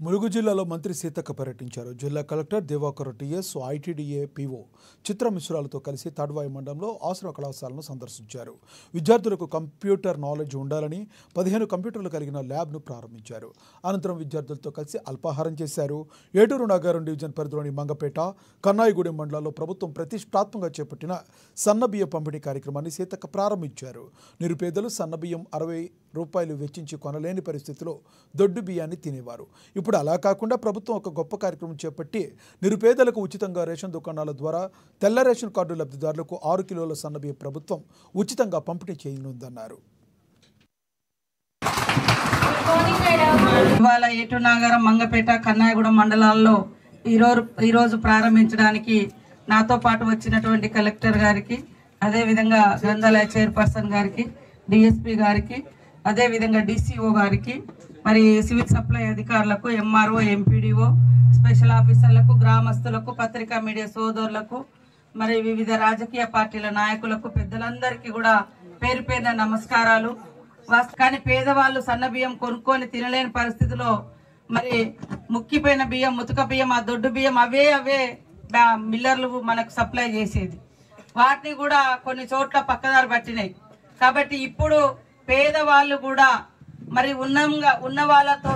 ములుగు జిల్లాలో మంత్రి సీతక్క పర్యటించారు. జిల్లా collector Divakar TS, ITDA PO Chitra మిశ్రాలతో కలిసి తాడ్వాయి మండలంలో ఆశ్రమ కళాశాలను సందర్శించారు. విద్యార్థులకు కంప్యూటర్ నాలెడ్జ్ ఉండాలని 15 కంప్యూటర్లు కలిగిన ల్యాబ్ను ప్రారంభించారు. అనంతరం విద్యార్థులతో కలిసి అల్పాహారం చేశారు. ఏటూరు నాగారం డివిజన్ పరిధిలోని మంగపేట, కన్నాయిగూడెం మండలాల్లో ప్రభుత్వం ప్రతిష్టాత్మకంగా చేపట్టిన సన్నబియ్యం పంపిణీ కార్యక్రమాన్ని సీతక్క ప్రారంభించారు. నిరుపేదలు సన్నబియ్యం 60 రూపాయలు వెచ్చించి కొనలేని పరిస్థితిలో దొడ్డు బియ్యాన్ని తినేవారు. ఇప్పుడు అలా కాకుండా ప్రభుత్వం ఒక గొప్ప కార్యక్రమం చేపట్టి నిరుపేదలకు ఉచితంగా రేషన్ దుకాణాల ద్వారా తెల్ల రేషన్ కార్డు లబ్ధిదారులకు 6 కిలోల సన్నబియ్యం ప్రభుత్వం ఉచితంగా పంపిణీ చేయనుందన్నారు. ఇవాళ ఏటూరు నాగారం, మంగపేట, కన్నాయిగూడెం మండలాల్లో ఈరోజు ప్రారంభించడానికి నాతో పాటు వచ్చినటువంటి కలెక్టర్ గారికి, అదేవిధంగా గ్రంథాలయ చైర్పర్సన్ గారికి, డిఎస్పీ గారికి, అదేవిధంగా డిసిఓ గారికి, మరి సివిల్ సప్లై అధికారులకు, ఎంఆర్ఓ, ఎంపీడీఓ, స్పెషల్ ఆఫీసర్లకు, గ్రామస్తులకు, పత్రికా మీడియా సోదరులకు, మరి వివిధ రాజకీయ పార్టీల నాయకులకు, పెద్దలందరికీ కూడా పేరు పేరున నమస్కారాలు. కానీ పేదవాళ్ళు సన్న బియ్యం కొనుక్కొని తినలేని పరిస్థితిలో మరి ముక్కిపోయిన బియ్యం, ముతక బియ్యం, ఆ దొడ్డు బియ్యం అవే మిల్లర్లు మనకు సప్లై చేసేది. వాటిని కూడా కొన్ని చోట్ల పక్కదారి పట్టినాయి. కాబట్టి ఇప్పుడు పేదవాళ్ళు కూడా మరి ఉన్న వాళ్ళతో